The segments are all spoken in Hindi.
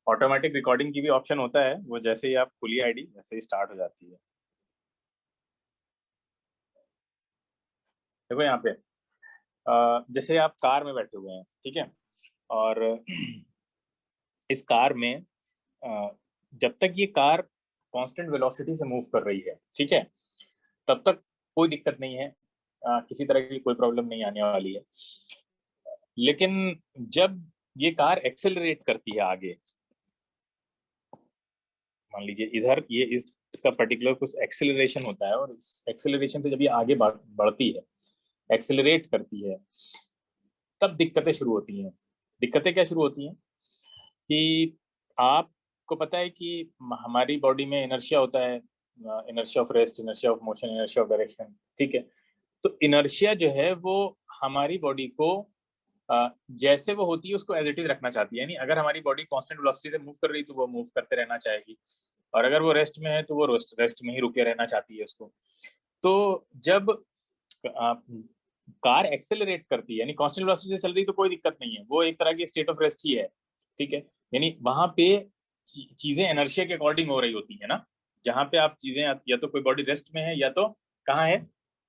ऑटोमेटिक रिकॉर्डिंग की भी ऑप्शन होता है, वो जैसे ही आप खुली आईडी वैसे ही स्टार्ट हो जाती है। देखो यहाँ पे जैसे आप कार में बैठे हुए हैं, ठीक है, और इस कार में जब तक ये कार कांस्टेंट वेलोसिटी से मूव कर रही है, ठीक है, तब तक कोई दिक्कत नहीं है, किसी तरह की कोई प्रॉब्लम नहीं आने वाली है। लेकिन जब ये कार एक्सेलरेट करती है आगे, मान लीजिए इधर ये इसका पर्टिकुलर कुछ एक्सेलरेशन होता है, और इस एक्सेलरेशन से जब ये आगे बढ़ती है, एक्सेलरेट करती है, तब दिक्कतें शुरू होती हैं। दिक्कतें क्या शुरू होती हैं कि आपको पता है कि हमारी बॉडी में इनर्शिया होता है, inertia of rest, inertia of motion, inertia of direction, ठीक है। तो इनर्शिया जो है वो हमारी बॉडी को जैसे वो होती है उसको एज इट इज रखना चाहती है। यानी अगर हमारी बॉडी कांस्टेंट वेलोसिटी से मूव कर रही है तो वो मूव करते रहना चाहेगी, और अगर वो रेस्ट में है तो वो रेस्ट में ही रुके रहना चाहती है उसको। तो जब कार एक्सेलरेट करती है, यानी कांस्टेंट वेलोसिटी से चल रही, तो कोई दिक्कत नहीं है, वो एक तरह की स्टेट ऑफ रेस्ट ही है, ठीक है। यानी वहां पे चीजें इनर्शिया के अकॉर्डिंग हो रही होती है ना, जहां पे आप चीजें या तो कोई बॉडी रेस्ट में है या तो कहाँ है,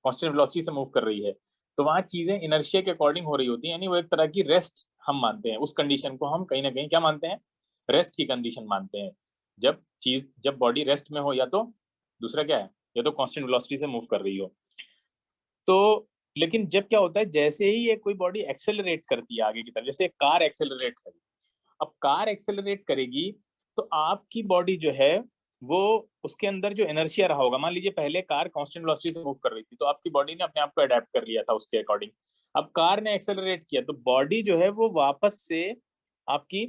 कांस्टेंट वेलोसिटी से मूव कर रही है, तो वहां चीजें इनर्शिया के अकॉर्डिंग हो रही होती है। यानी वो एक तरह की रेस्ट हम मानते हैं, उस कंडीशन को हम कहीं ना कहीं क्या मानते हैं, रेस्ट की कंडीशन मानते हैं। जब बॉडी रेस्ट में हो, या तो दूसरा क्या है, या तो कांस्टेंट वेलोसिटी से मूव कर रही हो। तो लेकिन जब क्या होता है, जैसे ही ये कोई बॉडी एक्सेलरेट करती है आगे की तरफ, जैसे कार एक्सेलरेट करेगी, अब कार एक्सेलरेट करेगी तो आपकी बॉडी जो है वो, उसके अंदर जो इनर्शिया रहा होगा, मान लीजिए पहले कार कांस्टेंट वेलोसिटी से मूव कर रही थी तो आपकी बॉडी ने अपने आप को अडेप्ट कर लिया था उसके अकॉर्डिंग। अब कार ने एक्सेलरेट किया तो बॉडी जो है वो वापस से आपकी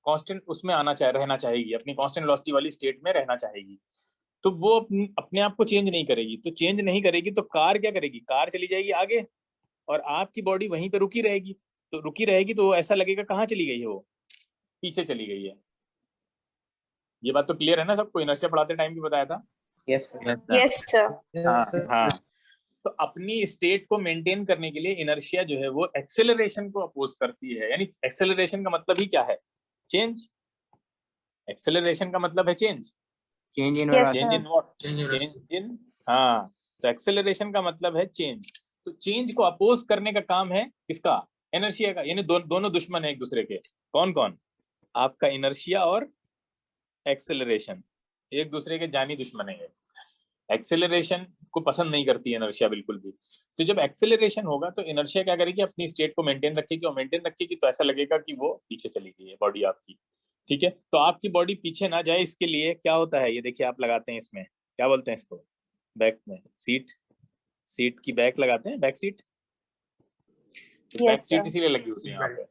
कांस्टेंट उसमें आना चाहे, रहना चाहेगी, अपनी कांस्टेंट वेलोसिटी वाली स्टेट में रहना चाहेगी। तो वो अपने आप को चेंज नहीं करेगी, तो चेंज नहीं करेगी तो कार क्या करेगी, कार चली जाएगी आगे, और आपकी बॉडी वहीं पे रुकी रहेगी। तो रुकी रहेगी तो ऐसा लगेगा कहाँ चली गई है, वो पीछे चली गई है। ये बात तो क्लियर है ना सबको, इनर्शिया पढ़ाते टाइम भी बताया था। Yes yes sir. हाँ हाँ। तो अपनी स्टेट को मेंटेन करने के लिए इनर्शिया जो है वो एक्सेलरेशन को अपोज करती है। यानी एक्सेलरेशन का मतलब ही क्या है, चेंज। एक्सेलरेशन का मतलब है change. Change in Yes, change sir. In what, change in, हाँ। तो एक्सेलरेशन का मतलब है चेंज। तो चेंज को अपोज करने का काम है किसका, इनर्शिया का। यानी दोनों दुश्मन है एक दूसरे के। कौन कौन, आपका इनर्शिया और एक्सेलरेशन एक दूसरे के जानी दुश्मन है। एक्सेलरेशन को पसंद नहीं करती इनर्शिया बिल्कुल भी। तो जब एक्सेलरेशन होगा तो इनर्शिया क्या करेगी, अपनी स्टेट को मेंटेन रखेगी, और मेंटेन रखेगी तो ऐसा लगेगा कि वो पीछे चली गई है बॉडी आपकी, ठीक है। तो आपकी बॉडी पीछे ना जाए इसके लिए क्या होता है, ये देखिए आप लगाते हैं इसमें, क्या बोलते हैं इसको, बैक में सीट, सीट की बैक लगाते हैं, बैक सीट। तो बैक Yes, सीट sir. इसीलिए लगी होती है यहाँ पे,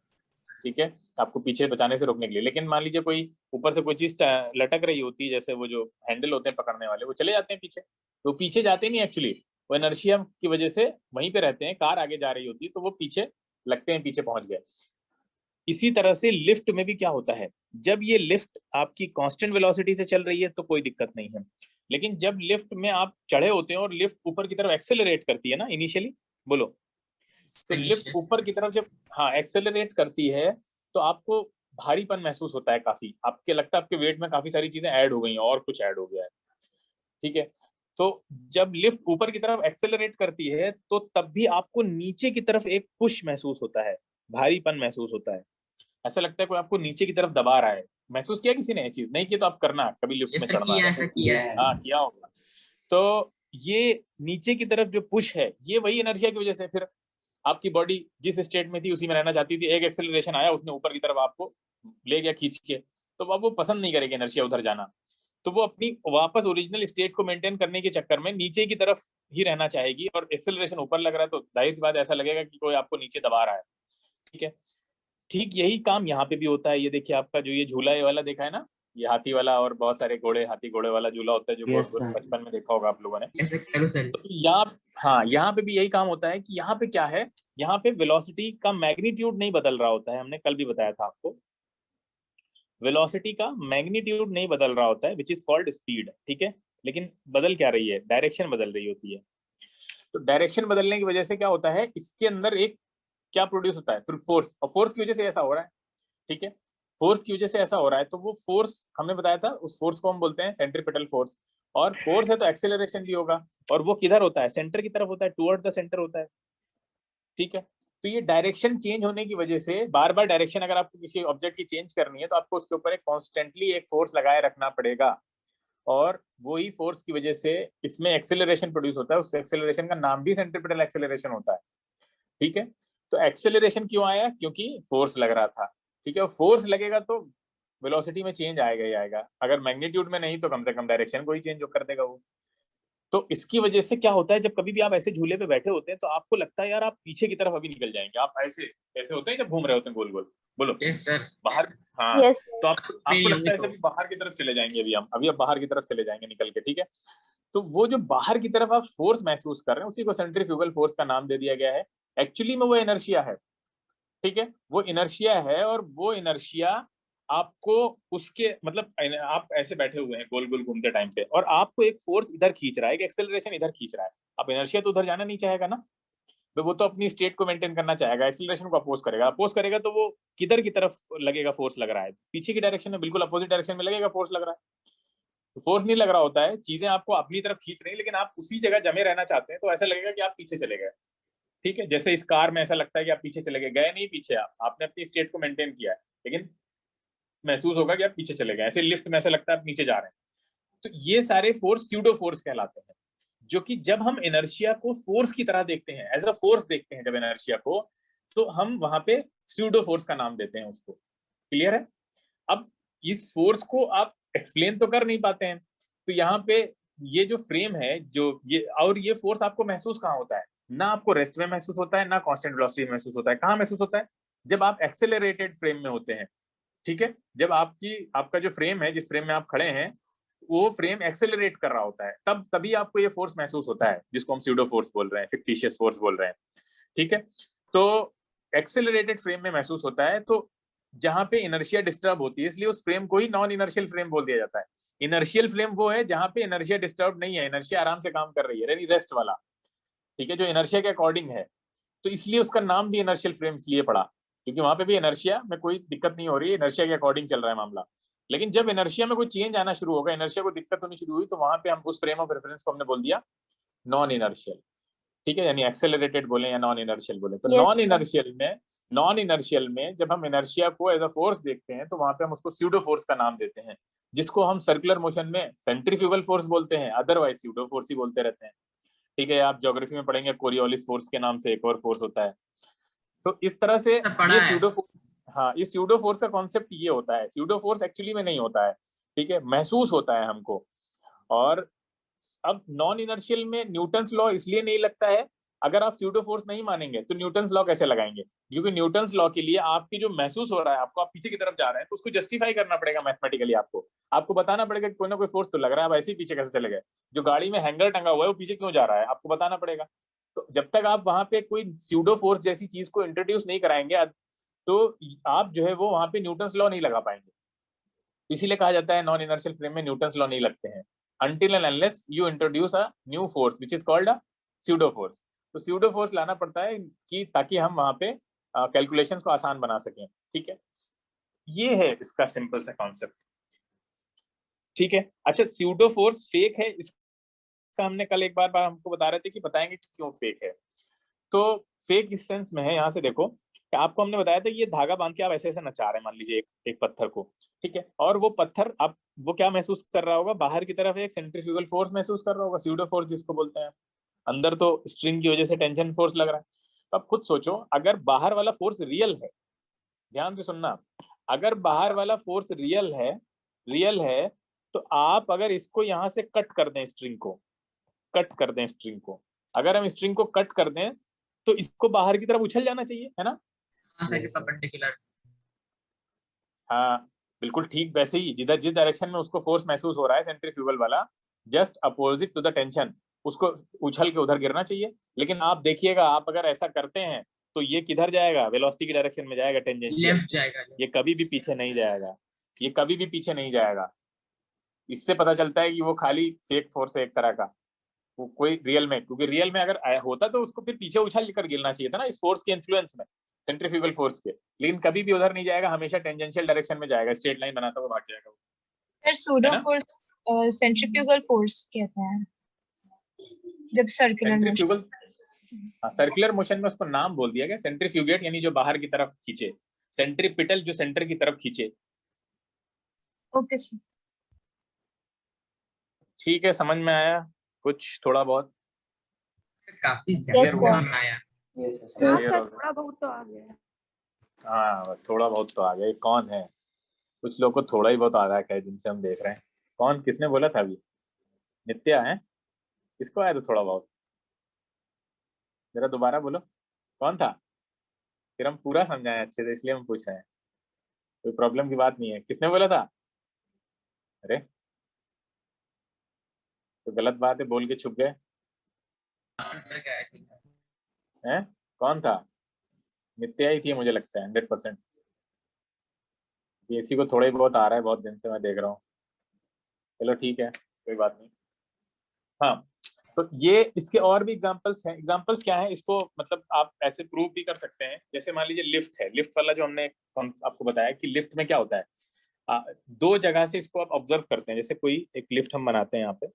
ठीक है, आपको पीछे बचाने से रोकने के लिए। लेकिन मान लीजिए कोई ऊपर से कोई चीज लटक रही होती है, जैसे वो जो हैंडल होते हैं पकड़ने वाले, वो चले जाते हैं पीछे, तो पीछे जाते नहीं एक्चुअली, वो इनर्शिया की वजह से वहीं पे रहते हैं। कार आगे जा रही होती है तो वो पीछे लगते हैं, पीछे पहुंच गए। इसी तरह से लिफ्ट में भी क्या होता है, जब ये लिफ्ट आपकी कांस्टेंट वेलोसिटी से चल रही है तो कोई दिक्कत नहीं है, लेकिन जब लिफ्ट में आप चढ़े होते हैं और लिफ्ट ऊपर की तरफ एक्सेलरेट करती है ना इनिशियली, बोलो, तो लिफ्ट ऊपर की तरफ जब हाँ एक्सेलरेट करती है तो आपको भारीपन महसूस होता है काफी, आपके लगता है आपके वेट में काफी सारी चीजें ऐड हो गई हैं और कुछ ऐड हो गया है, ठीक है। तो जब लिफ्ट ऊपर की तरफ एक्सेलरेट करती है तो तब भी आपको नीचे की तरफ एक पुश महसूस होता है, भारीपन महसूस होता है, ऐसा लगता है कोई आपको नीचे की तरफ दबा रहा है। महसूस किया किसी ने ये चीज, नहीं किया तो आप करना कभी लिफ्ट में चढ़ना, ऐसा किया है। हाँ किया होगा। तो ये नीचे की तरफ जो पुश है ये वही एनर्जिया की वजह से, फिर आपकी बॉडी जिस स्टेट में थी उसी में रहना चाहती थी, एक एक्सेलरेशन आया उसने ऊपर की तरफ आपको ले गया खींच के, तो अब वो पसंद नहीं करेगी इनर्शिया उधर जाना, तो वो अपनी वापस ओरिजिनल स्टेट को मेंटेन करने के चक्कर में नीचे की तरफ ही रहना चाहेगी, और एक्सेलरेशन ऊपर लग रहा है तो जाहिर सी बात ऐसा लगेगा कि कोई आपको नीचे दबा रहा है, ठीक है। ठीक यही काम यहाँ पे भी होता है। ये देखिए आपका जो ये झूला ये वाला देखा है ना, ये हाथी वाला और बहुत सारे घोड़े, हाथी घोड़े वाला झूला होता है जो बचपन में देखा होगा आप लोगों ने। तो यहाँ, हाँ यहाँ पे भी यही काम होता है कि यहाँ पे क्या है, यहाँ पे वेलोसिटी का मैग्नीट्यूड नहीं बदल रहा होता है, हमने कल भी बताया था आपको, वेलोसिटी का मैग्नीट्यूड नहीं बदल रहा होता है, विच इज कॉल्ड स्पीड, ठीक है। लेकिन बदल क्या रही है, डायरेक्शन बदल रही होती है। तो डायरेक्शन बदलने की वजह से क्या होता है, इसके अंदर एक क्या प्रोड्यूस होता है, फिर फोर्स, और फोर्स की वजह से ऐसा हो रहा है, ठीक है। फोर्स की वजह से ऐसा हो रहा है, तो वो फोर्स हमने बताया था, उस फोर्स को हम बोलते हैं सेंट्रीपिटल फोर्स। और फोर्स है तो एक्सेलरेशन भी होगा, और वो किधर होता है, सेंटर की तरफ होता है, टुवर्ड द सेंटर होता है, ठीक है। तो ये डायरेक्शन चेंज होने की वजह से बार बार डायरेक्शन अगर आपको किसी ऑब्जेक्ट की चेंज करनी है तो आपको उसके ऊपर एक कॉन्स्टेंटली एक फोर्स लगाए रखना पड़ेगा, और वही फोर्स की वजह से इसमें एक्सेलरेशन प्रोड्यूस होता है। उस एक्सेलरेशन का नाम भी सेंट्रीपिटल एक्सेलरेशन होता है, ठीक है। तो एक्सेलरेशन क्यों आया, क्योंकि फोर्स लग रहा था, ठीक है। फोर्स लगेगा तो वेलोसिटी में चेंज आएगा ही आएगा, अगर मैग्नीट्यूड में नहीं तो कम से कम डायरेक्शन को ही चेंज कर देगा वो। तो इसकी वजह से क्या होता है, जब कभी भी आप ऐसे झूले पे बैठे होते हैं तो आपको लगता है यार आप पीछे की तरफ अभी निकल जाएंगे, आप ऐसे ऐसे होते हैं जब घूम रहे होते हैं गोल गोल, बोलो यस सर। बाहर, हाँ। यस तो आपको लगता है ऐसे भी बाहर की तरफ चले जाएंगे, अभी आप बाहर की तरफ चले जाएंगे निकल के, ठीक है। तो वो जो बाहर की तरफ आप फोर्स महसूस कर रहे हैं उसी को सेंट्रीफ्यूगल फोर्स का नाम दे दिया गया है। एक्चुअली में वो इनर्शिया है, ठीक है, वो इनर्शिया है। और वो इनर्शिया आपको उसके मतलब आप ऐसे बैठे हुए हैं गोल गोल घूमते टाइम पे, और आपको एक फोर्स इधर खींच रहा है, एक एक्सेलरेशन इधर खींच रहा है। अब इनर्शिया तो उधर जाना नहीं चाहेगा ना, तो वो तो अपनी स्टेट को मेंटेन करना चाहेगा, एक्सेलरेशन को अपोज करेगा तो वो किधर की तरफ लगेगा, फोर्स लग रहा है पीछे की डायरेक्शन में, बिल्कुल अपोजिट डायरेक्शन में लगेगा फोर्स लग रहा है। तो फोर्स नहीं लग रहा होता है, चीजें आपको अपनी तरफ खींच रही है, लेकिन आप उसी जगह जमे रहना चाहते हैं, तो ऐसा लगेगा कि आप पीछे चले गए, ठीक है। जैसे इस कार में ऐसा लगता है कि आप पीछे चले गए, गए नहीं पीछे, आपने अपनी स्टेट को मेंटेन किया है, लेकिन महसूस होगा कि आप पीछे चले गए। ऐसे लिफ्ट में ऐसा लगता है आप नीचे जा रहे हैं। तो ये सारे फोर्स स्यूडो फोर्स कहलाते हैं, जो कि जब हम इनर्शिया को फोर्स की तरह देखते हैं, एज अ फोर्स देखते हैं जब इनर्शिया को, तो हम वहां पे स्यूडो फोर्स का नाम देते हैं उसको। क्लियर है? अब इस फोर्स को आप एक्सप्लेन तो कर नहीं पाते हैं, तो यहाँ पे ये जो फ्रेम है, जो ये और ये फोर्स आपको महसूस कहाँ होता है, ना आपको रेस्ट में महसूस होता है, ना कांस्टेंट वेलोसिटी में महसूस होता है। कहाँ महसूस होता है? जब आप एक्सेलरेटेड फ्रेम में होते हैं, ठीक है। जब आपका जो फ्रेम है, जिस फ्रेम में आप खड़े हैं, वो फ्रेम एक्सेलरेट कर रहा होता है, तभी आपको ये फोर्स महसूस होता है, जिसको हम स्यूडो फोर्स बोल रहे हैं, फिक्टिशियस फोर्स बोल रहे हैं, ठीक है। तो एक्सेलरेटेड फ्रेम में महसूस होता है, तो जहां पे इनर्शिया डिस्टर्ब होती है, इसलिए उस फ्रेम को ही नॉन इनर्शियल फ्रेम बोल दिया जाता है। इनर्शियल फ्रेम वो है जहां पे इनर्शिया डिस्टर्ब नहीं है, इनर्शिया आराम से काम कर रही है, यानी रेस्ट वाला, ठीक है, जो इनर्शिया के अकॉर्डिंग है। तो इसलिए उसका नाम भी इनर्शियल फ्रेम इसलिए पड़ा, क्योंकि वहां पे भी इनर्शिया में कोई दिक्कत नहीं हो रही है, इनर्शिया के अकॉर्डिंग चल रहा है मामला। लेकिन जब इनर्शिया में कोई चेंज आना शुरू होगा, इनर्शिया को दिक्कत होनी शुरू हुई, तो वहां पे हम उस फ्रेम ऑफ रेफरेंस को हमने बोल दिया नॉन इनर्शियल, ठीक है, यानी एक्सेलरेटेड बोले या नॉन इनर्शियल बोले। तो नॉन इनर्शियल में जब हम इनर्शिया को एज अ फोर्स देखते हैं, तो वहां पे हम उसको स्यूडो फोर्स का नाम देते हैं, जिसको हम सर्कुलर मोशन में सेंट्रीफ्यूगल फोर्स बोलते हैं, अदरवाइज स्यूडो फोर्स ही बोलते रहते हैं, ठीक है। आप ज्योग्राफी में पढ़ेंगे कोरियोलिस फोर्स के नाम से एक और फोर्स होता है। तो इस तरह से पढ़ा ये है। स्यूडो, हाँ, इस स्यूडो फोर्स का कॉन्सेप्ट ये होता है। स्यूडो फोर्स एक्चुअली में नहीं होता है, ठीक है, महसूस होता है हमको। और अब नॉन इनर्शियल में न्यूटन्स लॉ इसलिए नहीं लगता है, अगर आप स्यूडो फोर्स नहीं मानेंगे तो न्यूटन्स लॉ कैसे लगाएंगे? क्योंकि न्यूटन्स लॉ के लिए आपकी जो महसूस हो रहा है, आपको आप पीछे की तरफ जा रहे हैं, तो उसको जस्टिफाई करना पड़ेगा मैथमेटिकली। आपको बताना पड़ेगा कि कोई ना कोई फोर्स तो लग रहा है, अब ऐसे ही पीछे कैसे चले गए? जो गाड़ी में हैंगर टंगा हुआ है वो पीछे क्यों जा रहा है, आपको बताना पड़ेगा। तो जब तक आप वहां पे कोई स्यूडो फोर्स जैसी चीज को इंट्रोड्यूस नहीं कराएंगे, तो आप जो है वो वहां पे न्यूटन्स लॉ नहीं लगा पाएंगे। इसीलिए कहा जाता है नॉन इनर्शियल फ्रेम में न्यूटन्स लॉ नहीं लगते हैं, until and unless you introduce a new force which is called a pseudo force। तो pseudo force लाना पड़ता है कि ताकि हम वहां पे कैलकुलेशंस को आसान बना सकें, ठीक है। ये है इसका सिंपल सा कॉन्सेप्ट, ठीक है। अच्छा, pseudo force फेक है, इसका हमने कल एक बार हमको बता रहे थे कि बताएंगे क्यों फेक है। तो फेक इस सेंस में है, यहाँ से देखो कि आपको हमने बताया था ये धागा बांध के आप ऐसे ऐसे नचा रहे हैं, मान लीजिए एक पत्थर को, ठीक है, और वो पत्थर आप वो क्या महसूस कर रहा होगा, बाहर की तरफ एक सेंट्रीफ्यूगल फोर्स महसूस कर रहा होगा, स्यूडो फोर्स जिसको बोलते हैं। अंदर तो स्ट्रिंग की वजह से टेंशन फोर्स लग रहा है। तो आप खुद सोचो, अगर बाहर वाला फोर्स रियल है, ध्यान से सुनना, अगर बाहर वाला फोर्स रियल है, तो आप अगर इसको यहाँ से कट कर दें, स्ट्रिंग को, अगर हम स्ट्रिंग को कट कर दें तो इसको बाहर की तरफ उछल जाना चाहिए, है ना? परपेंडिकुलर। हाँ, बिल्कुल ठीक वैसे ही, जिस डायरेक्शन में उसको फोर्स महसूस हो रहा है सेंट्रीफ्यूगल वाला, just opposite to the tension, उसको उछल के उधर गिरना चाहिए। लेकिन आप देखिएगा, आप अगर ऐसा करते हैं तो ये किधर जाएगा? वेलोसिटी की डायरेक्शन में जाएगा, टेंजेंशियल, लेफ्ट जाएगा। ये कभी भी पीछे नहीं जाएगा, ये कभी भी पीछे नहीं जाएगा। इससे पता चलता है कि वो खाली फेक फोर्स है एक तरह का, वो कोई रियल में, क्योंकि रियल में अगर होता तो उसको फिर पीछे उछल कर गिरना चाहिए था ना, इस फोर्स के इन्फ्लुएंस में। सेंट्रीफ्यूगल फोर्स के, लेकिन कभी भी उधर नहीं जाएगा, हमेशा टेंजेंशियल डायरेक्शन में जाएगा, स्ट्रेट लाइन बनाता हुआ भाग जाएगा। Sir pseudo force centrifugal force कहते हैं जब circular motion. Centrifugal, circular motion में उसको नाम बोल दिया गया सेंट्रीफ्यूगेट, यानी जो बाहर की तरफ खींचे, सेंट्रीपिटल जो सेंटर की तरफ खींचे। ओके सर, ठीक है, समझ में आया कुछ थोड़ा बहुत? काफी Yes, ज्यादा sir. रोमान आया। हाँ सर, थोड़ा बहुत तो आ गया। हाँ थोड़ा बहुत तो आ गया। कौन है? कुछ लोग को थोड़ा ही बहुत आ रहा है कई दिन से हम देख रहे हैं। कौन, किसने बोला था अभी? नित्या है? किसको आया था थोड़ा बहुत? जरा दोबारा बोलो, कौन था? फिर हम पूरा समझाएं अच्छे से, इसलिए हम पूछ रहे हैं, कोई प्रॉब्लम की बात नहीं है। किसने बोला था? अरे तो गलत बात है, बोल के छुप गए हैं। कौन था? नित्या ही थी मुझे लगता है 100%। किसी को थोड़ा ही बहुत आ रहा है, बहुत दिन से मैं देख रहा हूँ। चलो ठीक है, कोई बात नहीं। हाँ, तो ये इसके और भी एग्जांपल्स हैं। एग्जांपल्स क्या है, इसको मतलब आप ऐसे प्रूव भी कर सकते हैं। जैसे मान लीजिए लिफ्ट है, लिफ्ट वाला जो हमने आपको बताया कि लिफ्ट में क्या होता है, दो जगह से इसको आप ऑब्जर्व करते हैं। जैसे कोई एक लिफ्ट हम बनाते हैं, यहाँ पे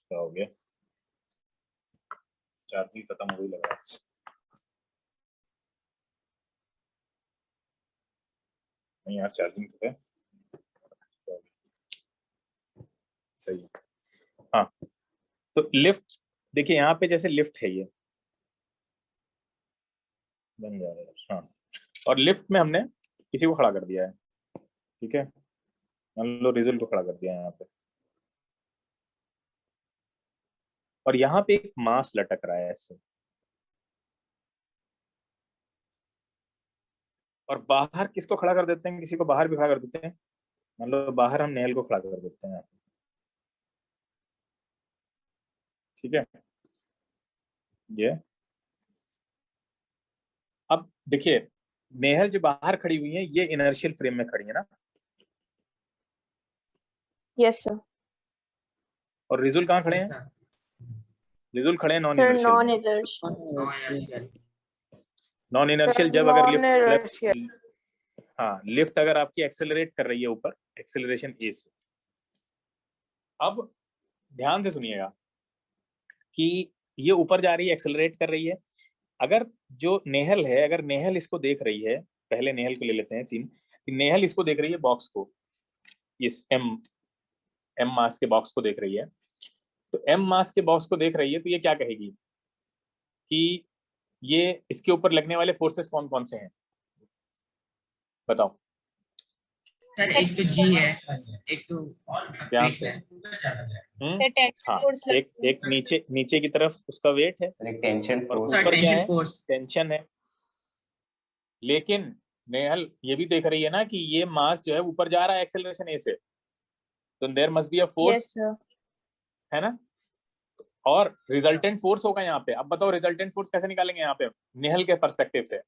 क्या हो गया, चार्जिंग खत्म हो गई लग रहा है। नहीं यार, चार्जिंग तो है, सही है। हाँ, तो लिफ्ट देखिए, यहाँ पे जैसे लिफ्ट है, ये बन जा रहा है। हाँ, और लिफ्ट में हमने किसी को खड़ा कर दिया है, ठीक है, मान लो रिजल्ट को खड़ा कर दिया है यहाँ पे, और यहाँ पे एक मास लटक रहा है ऐसे, और बाहर किसको खड़ा कर देते हैं, किसी को बाहर भी खड़ा कर देते हैं। मान लो बाहर हम नेल को खड़ा कर देते हैं, ठीक है। ये अब देखिए, नेहल जो बाहर खड़ी हुई है, ये इनर्शियल फ्रेम में खड़ी है ना, यस सर। और रिजुल कहाँ खड़े हैं? रिजुल खड़े हैं non sir non inertial. Inertial. Non inertial sir जब अगर नॉन इनर्शियल। लिफ्ट, हाँ, लिफ्ट अगर आपकी एक्सेलरेट कर रही है ऊपर, एक्सेलरेशन ए से। अब ध्यान से सुनिएगा कि ये ऊपर जा रही है, एक्सेलरेट कर रही है। अगर जो नेहल है, अगर नेहल इसको देख रही है, पहले नेहल को ले लेते हैं सीन, नेहल इसको देख रही है बॉक्स को, इस एम मास के बॉक्स को देख रही है। तो एम मास के बॉक्स को देख रही है, तो ये क्या कहेगी कि ये इसके ऊपर लगने वाले फोर्सेस कौन कौन से हैं, बताओ। सर एक तो जी है, एक तो ध्यान से। हाँ, एक नीचे की तरफ उसका वेट है, टेंशन और फोर्स। ऊपर क्या है? फोर्स। टेंशन है। लेकिन नेहल ये भी देख रही है ना कि ये मास जो है ऊपर जा रहा है एक्सेलरेशन ए से, तो there must be a force, yes sir. है ना। और रिजल्टेंट फोर्स होगा यहाँ पे। अब बताओ रिजल्टेंट फोर्स कैसे निकालेंगे यहाँ पे नेहल के पर्सपेक्टिव से?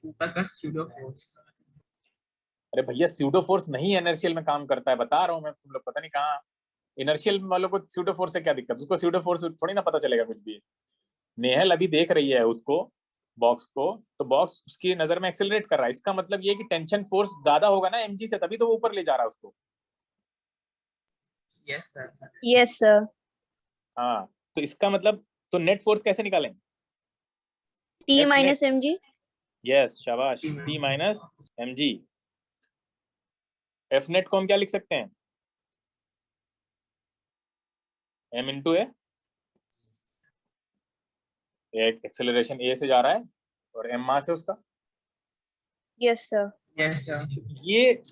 ऊपर का स्यूडो फोर्स। अरे भैया, स्यूडो फोर्स नहीं इनर्शियल में काम करता है, बता रहा हूँ मैं, तुम लोग पता नहीं कहाँ। इनर्शियल वालों को स्यूडो फोर्स से क्या दिक्कत? उसको स्यूडो फोर्स थोड़ी ना पता चलेगा कुछ भी। नेहल अभी देख रही है उसको, बॉक्स को, तो बॉक्स उसकी नजर में एक्सेलरेट कर रहा है। इसका मतलब ये कि टेंशन फोर्स ज्यादा होगा ना एमजी से, तभी तो वो ऊपर ले जा रहा है उसको। Yes sir. Yes sir. हाँ, तो इसका मतलब, तो नेट फोर्स कैसे निकालें? T minus M G. Yes, शाबाश, T minus M G. F net को हम क्या लिख सकते हैं? M into A, acceleration A से जा रहा है और एम मास है उसका। Yes sir. Yes sir.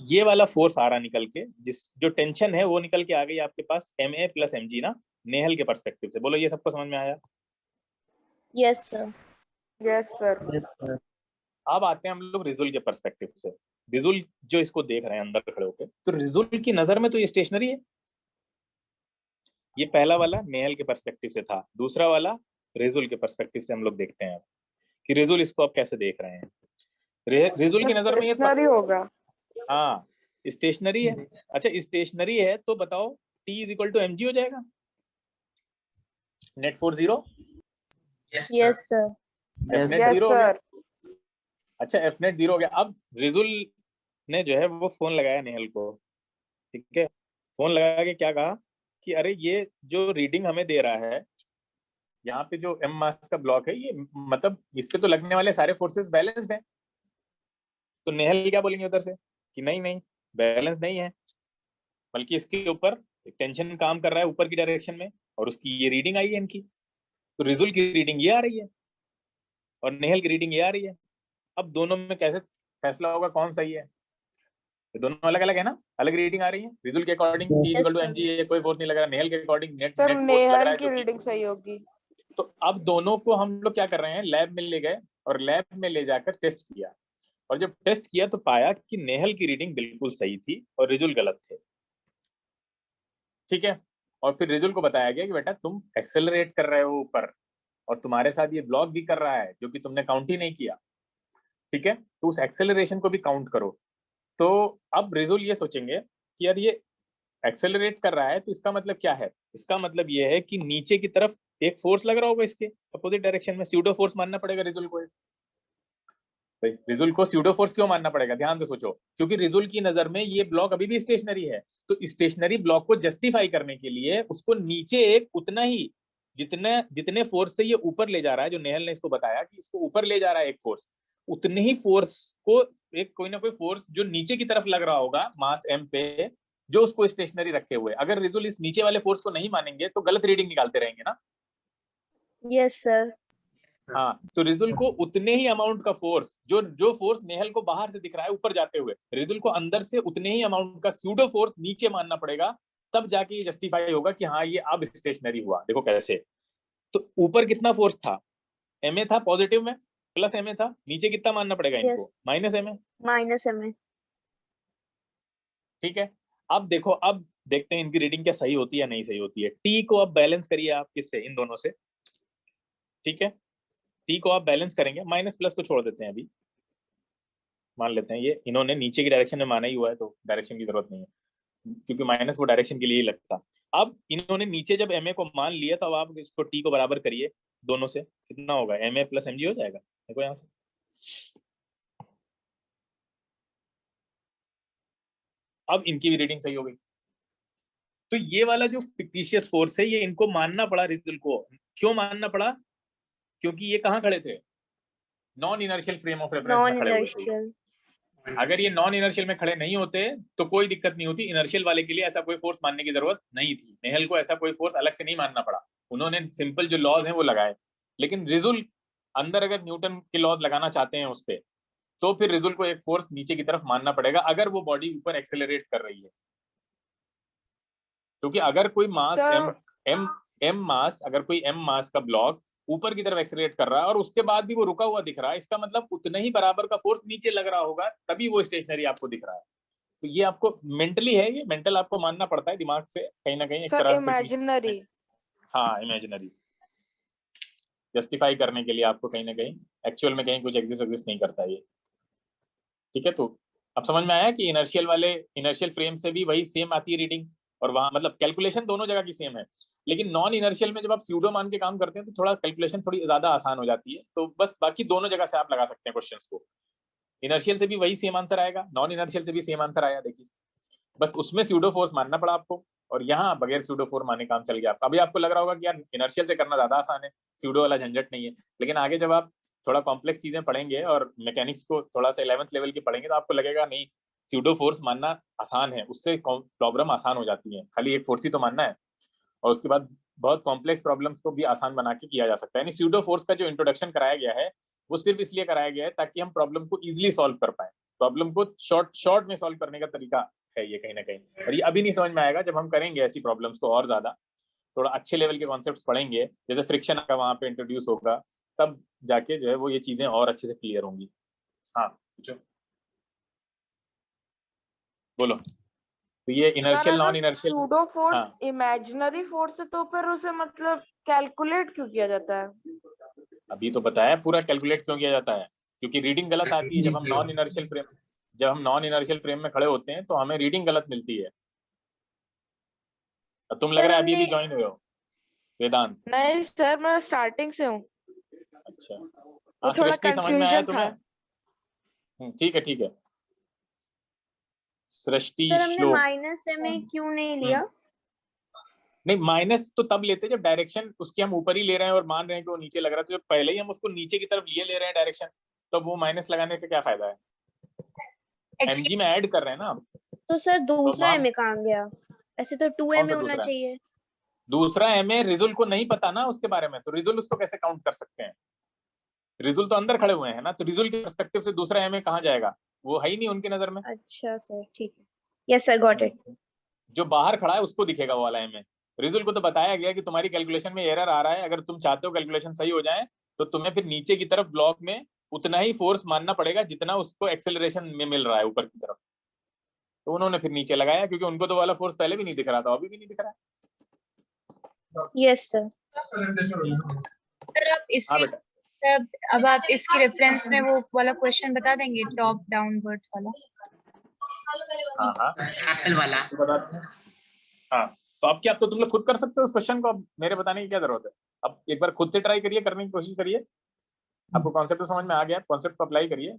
ये वाला फोर्स आ रहा निकल के, जिस जो टेंशन है वो निकल के आ गई आपके पास M A plus M G ना, नेहल के पर्सपेक्टिव से। बोलो ये सबको समझ में आया? Yes sir. Yes sir. अब आते हैं हम लोग रिजुल के पर्सपेक्टिव से। रिजुल जो इसको देख रहे हैं अंदर खड़े होकर, तो रिजुल की नजर में तो ये स्टेशनरी है। ये पहला वाला नेहल के पर्सपेक्टिव से था, दूसरा वाला रिजुल के पर्सपेक्टिव से हम लोग देखते हैं कि रिजुल इसको आप कैसे देख रहे हैं। रिजुल की नजर में ये स्टेशनरी होगा। हाँ, स्टेशनरी है। अच्छा, स्टेशनरी है तो बताओ T is equal to M G हो जाएगा। Net force 0, Yes, Yes, sir. F net Yes, 0 हो गया। sir. अच्छा एफ नेट 0 हो गया। अब रिजुल ने जो है वो फोन लगाया नेहल को, ठीक है, फोन लगा के क्या कहा कि अरे ये जो रीडिंग हमें दे रहा है यहाँ पे जो एम मास का ब्लॉक है, ये मतलब इस पे तो लगने वाले सारे फोर्सेस बैलेंस्ड हैं। तो नेहल क्या बोलेंगे उधर से कि नहीं नहीं बैलेंस नहीं है, बल्कि इसके ऊपर टेंशन काम कर रहा है ऊपर की डायरेक्शन में, और उसकी ये रीडिंग आई है इनकी। तो रिजुल की रीडिंग ये आ रही है और नेहल की रीडिंग ये आ रही है। अब दोनों में कैसे फैसला होगा कौन सही है? ये दोनों अलग अलग है ना, अलग रीडिंग आ रही है। रिजुल के according T Yes, equal to sir. mg, कोई फोर्स नहीं लग रहा। नेहल के according net sir net force लग रहा नेहल है की जो कि रीडिंग सही होगी। तो अब दोनों को हम लोग क्या कर रहे हैं, लैब में ले गए और लैब में ले जाकर टेस्ट किया, और जब टेस्ट किया तो पाया कि नेहल की रीडिंग बिल्कुल सही थी और रिजुल गलत थे, ठीक है। और फिर रिजुल को बताया गया कि बेटा तुम एक्सेलरेट कर रहे हो ऊपर, और तुम्हारे साथ ये ब्लॉक भी कर रहा है जो कि तुमने काउंट ही नहीं किया, ठीक है, तो उस एक्सेलरेशन को भी काउंट करो। तो अब रिजुल ये सोचेंगे कि यार ये एक्सेलरेट कर रहा है तो इसका मतलब क्या है? इसका मतलब ये है कि नीचे की तरफ एक फोर्स लग रहा होगा इसके अपोजिट डायरेक्शन में, स्यूडो फोर्स मानना पड़ेगा रिजुल को। रिजुल को स्यूडो फोर्स क्यों मानना पड़ेगा? ध्यान से सोचो, क्योंकि रिजुल की नजर में ये ब्लॉक अभी भी स्टेशनरी है, तो स्टेशनरी ब्लॉक को जस्टिफाई करने के लिए उसको नीचे एक उतना ही जितने फोर्स से ये ऊपर ले जा रहा है, जो नेहल ने इसको बताया कि इसको ऊपर ले जा रहा है एक फोर्स, उतने ही फोर्स को एक कोई ना कोई फोर्स जो नीचे की तरफ लग रहा होगा मास m पे, जो उसको स्टेशनरी रखे हुए। अगर रिजुल इस नीचे वाले फोर्स को नहीं मानेंगे तो गलत रीडिंग निकालते रहेंगे ना। Yes, sir. हाँ, तो रिजुल को उतने ही अमाउंट का फोर्स, जो फोर्स नेहल को बाहर से दिख रहा है ऊपर जाते हुए, रिजुल को अंदर से उतने ही अमाउंट का स्यूडो फोर्स नीचे मानना पड़ेगा, तब जाके ये जस्टिफाई होगा कि हाँ ये अब स्टेशनरी हुआ। देखो कैसे, तो ऊपर कितना फोर्स था, ma था पॉजिटिव में, प्लस ma था, नीचे कितना मानना पड़ेगा इनको? Yes. Minus ma, Minus MA. ठीक है। अब देखो, अब देखते हैं इनकी रीडिंग क्या सही होती है या नहीं सही होती है। टी को अब बैलेंस करिए आप किससे? इन दोनों से, ठीक है। टी को आप बैलेंस करेंगे, माइनस प्लस को छोड़ देते हैं अभी, मान लेते हैं ये इन्होंने नीचे की डायरेक्शन में माना ही हुआ है तो डायरेक्शन की जरूरत नहीं है, क्योंकि माइनस वो डायरेक्शन के लिए ही लगता। अब इन्होंने नीचे जब ma को मान लिया तो अब आप इसको t को बराबर करिए दोनों से, कितना होगा? ma प्लस mg हो जाएगा। देखो यहाँ से, अब इनकी भी रीडिंग सही हो गई। तो ये वाला जो फिक्टिशियस फोर्स है ये इनको मानना पड़ा रिजुल को। क्यों मानना पड़ा? क्योंकि ये कहाँ खड़े थे? Non inertial frame of reference में खड़े हुए थे। Non-inertial. अगर ये नॉन इनर्शियल में खड़े नहीं होते तो कोई दिक्कत नहीं होती, इनर्शियल वाले के लिए ऐसा कोई फोर्स मानने की जरूरत नहीं थी। नेहल को ऐसा कोई फोर्स अलग से नहीं मानना पड़ा, उन्होंने सिंपल जो लॉज हैं वो लगाए। लेकिन रिजुल अंदर अगर न्यूटन के लॉज लगाना चाहते हैं उस पर, तो फिर रिजुल को एक फोर्स नीचे की तरफ मानना पड़ेगा अगर वो बॉडी ऊपर एक्सेलरेट कर रही है। क्योंकि अगर कोई मास अगर कोई m मास का ब्लॉक ऊपर की तरफ एक्सेलरेट कर रहा है और उसके बाद भी वो रुका हुआ दिख रहा है, इसका मतलब उतना ही बराबर का फोर्स नीचे लग रहा होगा, तभी वो स्टेशनरी आपको दिख रहा है। तो ये आपको मेंटली है, ये मेंटल आपको मानना पड़ता है दिमाग से कहीं ना कहीं एक सर तरह इमेजिनरी। हाँ इमेजिनरी, जस्टिफाई करने के लिए आपको कहीं ना कहीं, एक्चुअल में कहीं कुछ एग्जिस्ट नहीं करता ये, ठीक है। तो अब समझ में आया कि इनर्शियल फ्रेम से भी वही सेम आती है रीडिंग, और वहां मतलब कैलकुलेशन दोनों जगह की सेम है। लेकिन नॉन इनर्शियल में जब आप स्यूडो मान के काम करते हैं तो थोड़ा कैलकुलेशन थोड़ी ज्यादा आसान हो जाती है। तो बस बाकी दोनों जगह से आप लगा सकते हैं क्वेश्चंस को। इनर्शियल से भी वही सेम आंसर आएगा, नॉन इनर्शियल से भी सेम आंसर आया, देखिए बस उसमें स्यूडो फोर्स मानना पड़ा आपको, और यहाँ बगैर स्यूडो फोर्स माने काम चल गया आपका। अभी आपको लग रहा होगा कि यार इनर्शियल से करना ज्यादा आसान है, स्यूडो वाला झंझट नहीं है। लेकिन आगे जब आप थोड़ा कॉम्प्लेक्स चीजें पढ़ेंगे और मैकेनिक्स को थोड़ा सा 11th लेवल की पढ़ेंगे तो आपको लगेगा नहीं स्यूडो फोर्स मानना आसान है, उससे प्रॉब्लम आसान हो जाती है, खाली एक फोर्स ही तो मानना है और उसके बाद बहुत कॉम्प्लेक्स प्रॉब्लम्स को भी आसान बना के किया जा सकता है। यानी स्यूडो फोर्स का जो इंट्रोडक्शन कराया गया है वो सिर्फ इसलिए कराया गया है ताकि हम प्रॉब्लम को इजिली सॉल्व कर पाए, प्रॉब्लम को शॉर्ट में सॉल्व करने का तरीका है ये कहीं ना कहीं। और ये अभी नहीं समझ में आएगा, जब हम करेंगे ऐसी प्रॉब्लम्स को और ज्यादा थोड़ा अच्छे लेवल के कॉन्सेप्ट्स पढ़ेंगे, जैसे फ्रिक्शन का वहां पे इंट्रोड्यूस होगा, तब जाके जो है वो ये चीजें और अच्छे से क्लियर होंगी। हाँ पूछो, बोलो। तो ये inertial non inertial, pseudo force हाँ इमेजिनरी फोर्स है तो फिर उसे मतलब कैलकुलेट क्यों किया जाता है? अभी तो बताया पूरा कैलकुलेट क्यों किया जाता है, क्योंकि रीडिंग गलत आती है जब हम नॉन इनर्शियल फ्रेम में खड़े होते हैं तो हमें रीडिंग गलत मिलती है। तुम लग रहा है अभी हमने ज्वाइन हुए हो, वेदांत? नहीं सर, मैं स्टार्टिंग से हूँ, अच्छा, तो हाँ, थोड़ा सृष्टि समझ में आया कंफ्यूजन तुम्हें? था। ठीक है, ठीक है। सृष्टि, सर हमने श्लोक। माइनस में क्यों नहीं लिया? नहीं, माइनस तो तब लेते जब डायरेक्शन उसकी हम ऊपर ही ले रहे हैं और मान रहे हैं कि वो नीचे लग रहा है, तो जब पहले ही हम उसको नीचे की तरफ लिए ले रहे हैं डायरेक्शन, तो वो माइनस लगाने का क्या फायदा है? एमजी में ऐड कर रहे हैं ना हम। तो सर तो दूसरा वहाँ एमए कहाँ गया? ऐसे तो 2 कौन एमए सा होना दूसरा? चाहिए। दूसरा एमए रिजुल को नहीं पता ना उसके बारे में, तो रिजुल उसको कैसे काउंट कर सकते हैं? रिजुल तो अंदर खड़े हुए हैं ना, तो रिजुल के पर्सपेक्टिव से दूसरा एमए कहाँ जाएगा? वो है ही नहीं उनकी नजर में। अच्छा सर, ठीक है। Yes sir, got it. जो बाहर खड़ा है उसको दिखेगा वो वाला एमए। रिजुल को तो बताया गया कि तुम्हारी कैलकुलेशन में एरर आ रहा है, अगर तुम चाहते हो कैलकुलेशन सही हो जाए तो तुम्हें फिर नीचे की तरफ ब्लॉक में उतना ही फोर्स मानना पड़ेगा जितना उसको एक्सेलरेशन में मिल रहा है ऊपर की तरफ। तो उन्होंने फिर नीचे लगाया, क्योंकि उनको तो वाला फोर्स पहले भी नहीं दिख रहा था, अभी भी नहीं दिख रहा है। Yes sir. सर आप हाँ इसी बेटा। सर अब आप इसकी रेफरेंस में वो वाला क्वेश्चन बता देंगे, टॉप डाउनवर्ड्स वाला? हाँ हाँ, एप्पल वाला। तो बताते हैं। हाँ, तो अब क्या, तो तुम लोग खुद कर सकते हो उस क्वेश्चन को, अब मेरे बताने की क्या जरूरत है? अब एक बार खुद से ट्राई करिए, करने की कोशिश करिए। आपको कॉन्सेप्ट तो समझ में आ गया, कॉन्सेप्ट को अप्लाई करिए।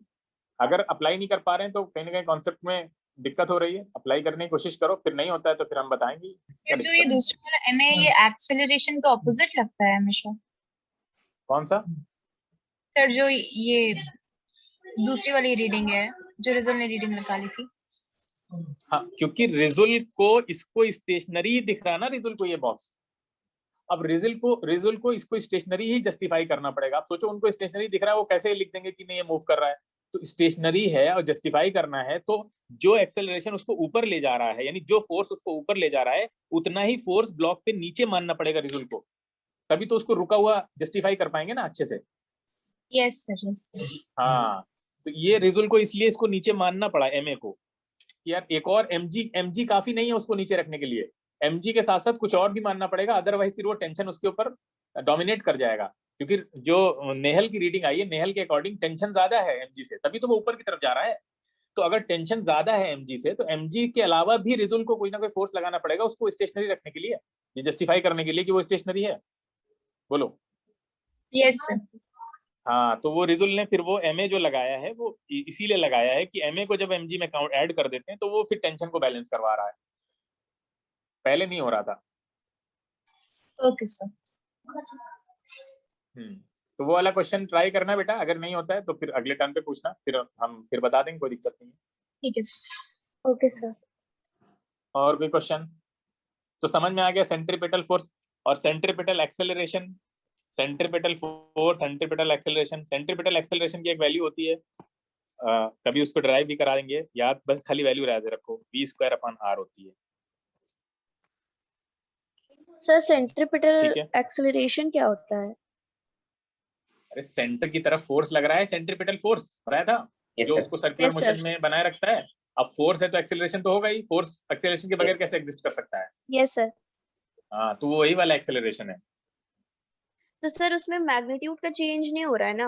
अगर अप्लाई नहीं कर पा रहे हैं तो कहीं ना कहीं कॉन्सेप्ट में दिक्कत हो रही है, अप्लाई करने की कोशिश करो, फिर नहीं होता है तो फिर हम बताएंगे क्या जो दिक्कत ये है। दूसरा वाला एमए, ये एक्सेलरेशन का ऑपोजिट लगता है हमेशा। कौन सा? सर जो ये दूसरी वाली रीडिंग है, जो रिजल्ट ने रीडिंग निकाली थी। हाँ, क्योंकि रिजुल को इसको स्टेशनरी दिख रहा है ना, रिजुल को ये बॉक्स। अब रिजुल को इसको स्टेशनरी ही जस्टिफाई करना पड़ेगा। आप सोचो, उनको स्टेशनरी दिख रहा है, वो कैसे लिख देंगे कि नहीं ये मूव कर रहा है? तो स्टेशनरी है और जस्टिफाई करना है, तो जो एक्सेलरेशन उसको ऊपर ले जा रहा है, यानी जो फोर्स उसको ऊपर ले जा रहा है, उतना ही फोर्स ब्लॉक पे नीचे मानना पड़ेगा रिजुल को, तभी तो उसको रुका हुआ जस्टिफाई कर पाएंगे ना अच्छे से। Yes sir, yes. हाँ, तो ये रिजुल को इसलिए इसको नीचे मानना पड़ा एमए को, यार एक और एमजी काफी नहीं है उसको नीचे रखने के लिए, एमजी के साथ साथ कुछ और भी मानना पड़ेगा, अदरवाइज फिर वो टेंशन उसके ऊपर डोमिनेट कर जाएगा। क्योंकि जो नेहल की रीडिंग आई है, नेहल के अकॉर्डिंग टेंशन ज्यादा है एमजी से, तभी तो वो ऊपर की तरफ जा रहा है। तो अगर टेंशन ज्यादा है एमजी से, तो एमजी के अलावा भी रिजुल को कोई ना कोई फोर्स लगाना पड़ेगा उसको स्टेशनरी रखने के लिए, ये जस्टिफाई करने के लिए कि वो स्टेशनरी है। बोलो। Yes sir. हाँ, तो वो रिजुल ने फिर वो एमए जो लगाया है वो इसीलिए लगाया है कि एमए को जब एमजी में काउंट ऐड कर देते हैं तो वो फिर टेंशन को बैलेंस करवा रहा है, पहले नहीं हो रहा था। Okay sir. तो वो वाला क्वेश्चन ट्राई करना बेटा, अगर नहीं होता है तो फिर अगले टर्न पे पूछना, फिर हम फिर बता देंगे, कोई दिक्कत नहीं है। ठीक है सर। Okay sir. और कोई क्वेश्चन? तो समझ में आ गया सेंट्रीपिटल फोर्स और centripetal acceleration. Centripetal force, centripetal acceleration, centripetal acceleration की एक वैल्यू होती है, कभी उसको ड्राइव भी करा देंगे, याद बस खाली वैल्यू याद रखो, v²/r होती है। सर सेंट्रीपिटल ठीक है, एक्सेलरेशन क्या होता है? अरे सेंटर की तरफ फोर्स लग रहा है, सेंट्रीपिटल फोर्स बताया था, यस जो सर। उसको सर्कुलर Yes, मोशन sir. में बनाए रखता है। अब फोर्स है तो एक्सेलरेशन तो होगा ही, फोर्स एक्सेलरेशन के बगैर Yes. कैसे एग्जिस्ट कर सकता है? Yes sir. हाँ, तो वो वही वाला एक्सेलरेशन है। तो सर उसमें मैग्नीट्यूड का चेंज नहीं हो रहा है ना?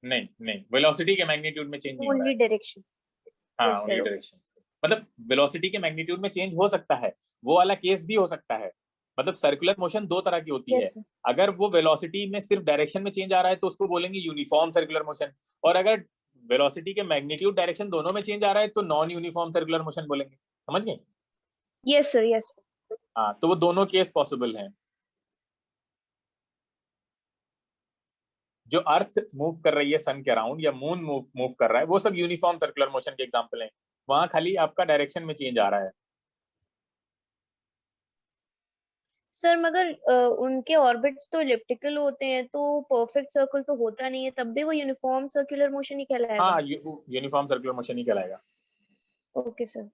नहीं नहीं, वेलोसिटी के मैग्नीट्यूड में चेंज नहीं हो रहा ओनली है। डायरेक्शन। हाँ, यस ओनली सर। डायरेक्शन, मतलब वेलोसिटी के मैग्नीट्यूड में चेंज हो सकता है, वो वाला केस भी हो सकता है। मतलब सर्कुलर मोशन दो तरह की होती है, यस सर। अगर वो वेलोसिटी में सिर्फ डायरेक्शन में चेंज आ रहा है तो उसको बोलेंगे यूनिफॉर्म सर्कुलर मोशन, और अगर वेलोसिटी के मैग्नीट्यूड डायरेक्शन दोनों में चेंज आ रहा है तो नॉन यूनिफॉर्म सर्कुलर मोशन बोलेंगे। समझ गए? Yes sir. यस। हाँ, तो वो दोनों केस पॉसिबल हैं। जो अर्थ मूव कर रही है सन के अराउंड, या मून मूव कर रहा है, वो सब यूनिफॉर्म सर्कुलर मोशन के एग्जांपल हैं, वहां खाली आपका डायरेक्शन में चेंज आ रहा है। सर मगर उनके ऑर्बिट्स तो इलिप्टिकल होते हैं, तो परफेक्ट सर्कल तो होता नहीं है, तब भी वो यूनिफॉर्म सर्कुलर मोशन ही कहलाएगा? हाँ, यूनिफॉर्म सर्कुलर मोशन ही कहलाएगा। Okay sir.